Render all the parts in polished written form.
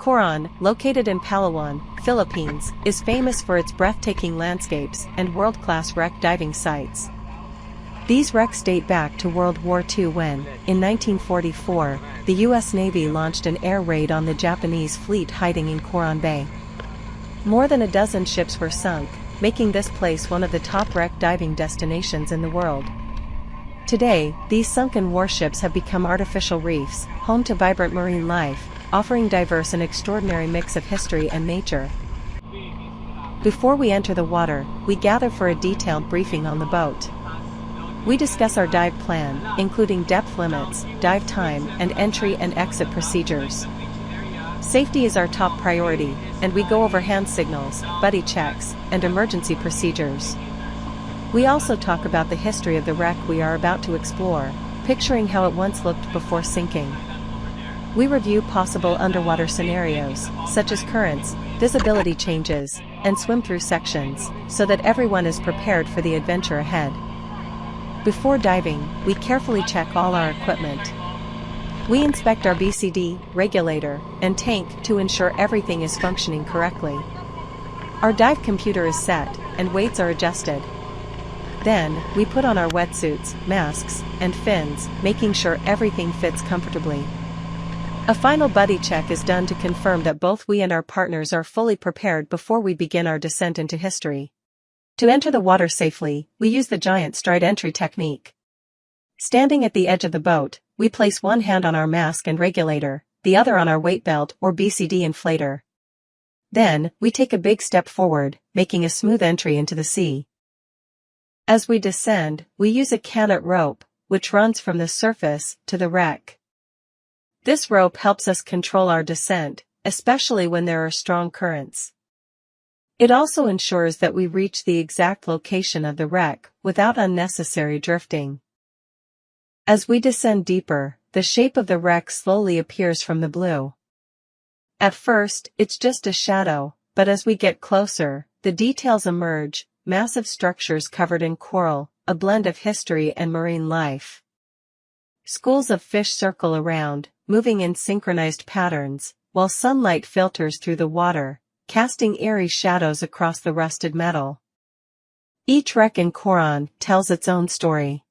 Coron, located in Palawan, Philippines, is famous for its breathtaking landscapes and world-class wreck diving sites. These wrecks date back to World War II when, in 1944, the U.S. Navy launched an air raid on the Japanese fleet hiding in Coron Bay. More than a dozen ships were sunk, making this place one of the top wreck diving destinations in the world. Today, these sunken warships have become artificial reefs, home to vibrant marine life, offering diverse and extraordinary mix of history and nature. Before we enter the water, we gather for a detailed briefing on the boat. We discuss our dive plan, including depth limits, dive time, and entry and exit procedures. Safety is our top priority, and we go over hand signals, buddy checks, and emergency procedures. We also talk about the history of the wreck we are about to explore, picturing how it once looked before sinking. We review possible underwater scenarios, such as currents, visibility changes, and swim-through sections, so that everyone is prepared for the adventure ahead. Before diving, we carefully check all our equipment. We inspect our BCD, regulator, and tank to ensure everything is functioning correctly. Our dive computer is set, and weights are adjusted. Then, we put on our wetsuits, masks, and fins, making sure everything fits comfortably. A final buddy check is done to confirm that both we and our partners are fully prepared before we begin our descent into history. To enter the water safely, we use the giant stride entry technique. Standing at the edge of the boat, we place one hand on our mask and regulator, the other on our weight belt or BCD inflator. Then, we take a big step forward, making a smooth entry into the sea. As we descend, we use a canot rope, which runs from the surface to the wreck. This rope helps us control our descent, especially when there are strong currents. It also ensures that we reach the exact location of the wreck without unnecessary drifting. As we descend deeper, the shape of the wreck slowly appears from the blue. At first, it's just a shadow, but as we get closer, the details emerge, massive structures covered in coral, a blend of history and marine life. Schools of fish circle around, moving in synchronized patterns, while sunlight filters through the water, casting eerie shadows across the rusted metal. Each wreck in Coron tells its own story.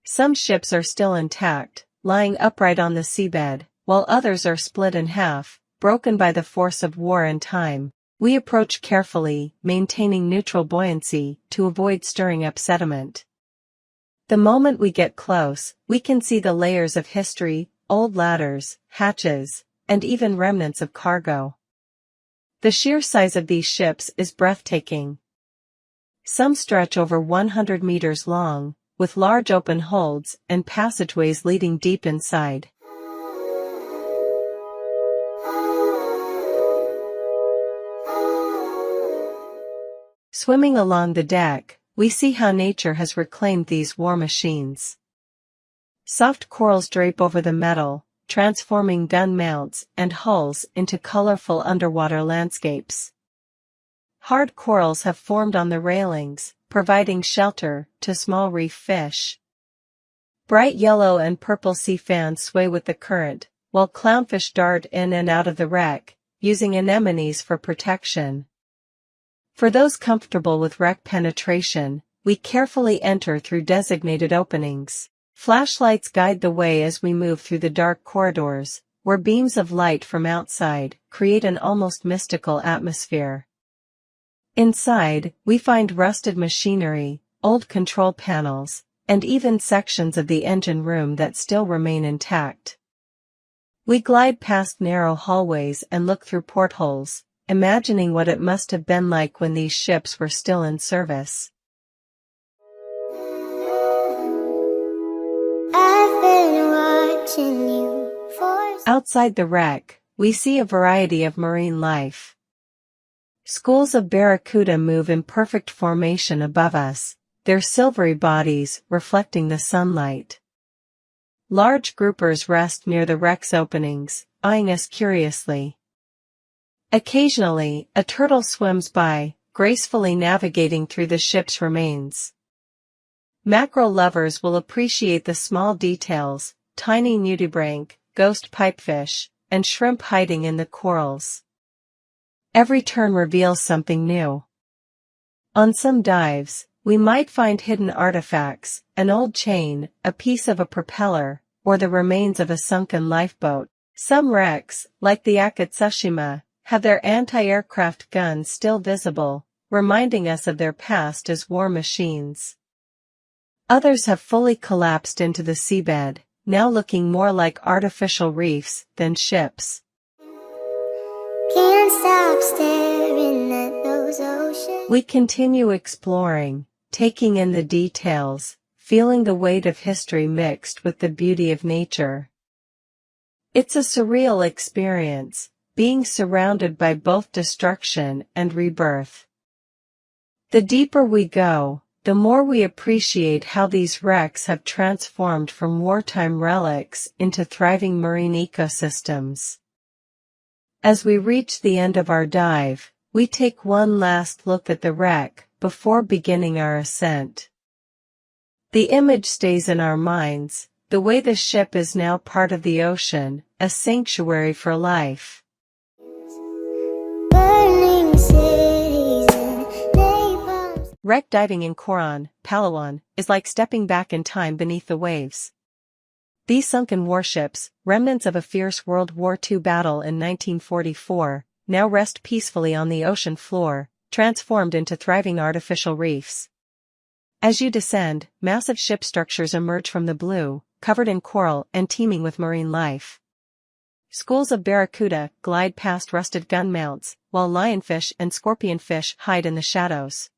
Some ships are still intact, lying upright on the seabed, while others are split in half, broken by the force of war and time. We approach carefully, maintaining neutral buoyancy to avoid stirring up sediment. The moment we get close, we can see the layers of history, old ladders, hatches, and even remnants of cargo. The sheer size of these ships is breathtaking. Some stretch over 100 meters long, with large open holds and passageways leading deep inside. Swimming along the deck, we see how nature has reclaimed these war machines. Soft corals drape over the metal, transforming gun mounts and hulls into colorful underwater landscapes. Hard corals have formed on the railings, providing shelter to small reef fish. Bright yellow and purple sea fans sway with the current, while clownfish dart in and out of the wreck, using anemones for protection. For those comfortable with wreck penetration, we carefully enter through designated openings. Flashlights guide the way as we move through the dark corridors, where beams of light from outside create an almost mystical atmosphere. Inside, we find rusted machinery, old control panels, and even sections of the engine room that still remain intact. We glide past narrow hallways and look through portholes, imagining what it must have been like when these ships were still in service. Outside the wreck, we see a variety of marine life. Schools of barracuda move in perfect formation above us, their silvery bodies reflecting the sunlight. Large groupers rest near the wreck's openings, eyeing us curiously. Occasionally, a turtle swims by, gracefully navigating through the ship's remains. Mackerel lovers will appreciate the small details, tiny nudibranch, ghost pipefish, and shrimp hiding in the corals. Every turn reveals something new. On some dives, we might find hidden artifacts, an old chain, a piece of a propeller, or the remains of a sunken lifeboat. Some wrecks, like the Akatsushima, have their anti-aircraft guns still visible, reminding us of their past as war machines. Others have fully collapsed into the seabed, now looking more like artificial reefs than ships. Can't stop staring at those oceans. We continue exploring, taking in the details, feeling the weight of history mixed with the beauty of nature. It's a surreal experience, being surrounded by both destruction and rebirth. The deeper we go, the more we appreciate how these wrecks have transformed from wartime relics into thriving marine ecosystems. As we reach the end of our dive, we take one last look at the wreck before beginning our ascent. The image stays in our minds, the way the ship is now part of the ocean, a sanctuary for life. Burning cities and napalm. Wreck diving in Coron, Palawan, is like stepping back in time beneath the waves. These sunken warships, remnants of a fierce World War II battle in 1944, now rest peacefully on the ocean floor, transformed into thriving artificial reefs. As you descend, massive ship structures emerge from the blue, covered in coral and teeming with marine life. Schools of barracuda glide past rusted gun mounts, while lionfish and scorpionfish hide in the shadows.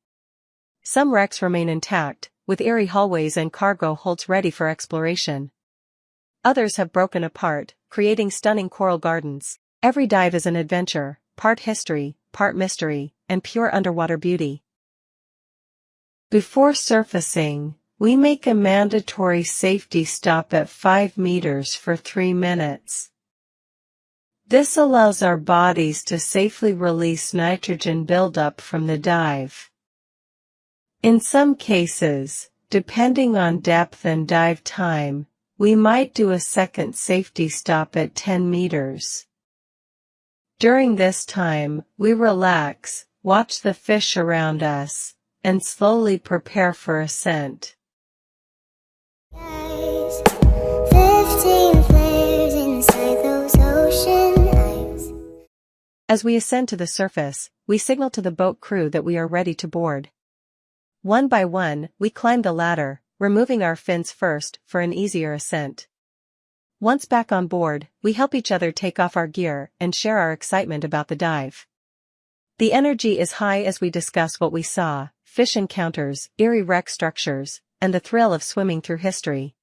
Some wrecks remain intact, with eerie hallways and cargo holds ready for exploration. Others have broken apart, creating stunning coral gardens. Every dive is an adventure, part history, part mystery, and pure underwater beauty. Before surfacing, we make a mandatory safety stop at 5 meters for 3 minutes. This allows our bodies to safely release nitrogen buildup from the dive. In some cases, depending on depth and dive time, we might do a second safety stop at 10 meters. During this time, we relax, watch the fish around us, and slowly prepare for ascent. Guys, 15 flares inside those ocean eyes. As we ascend to the surface, we signal to the boat crew that we are ready to board. One by one, we climb the ladder, removing our fins first for an easier ascent. Once back on board, we help each other take off our gear and share our excitement about the dive. The energy is high as we discuss what we saw, fish encounters, eerie wreck structures, and the thrill of swimming through history.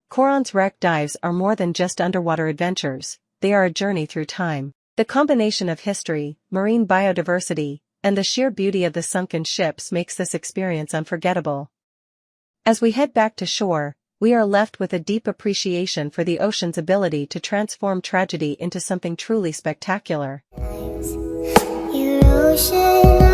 Coron's wreck dives are more than just underwater adventures, they are a journey through time. The combination of history, marine biodiversity, and the sheer beauty of the sunken ships makes this experience unforgettable. As we head back to shore, we are left with a deep appreciation for the ocean's ability to transform tragedy into something truly spectacular. Your ocean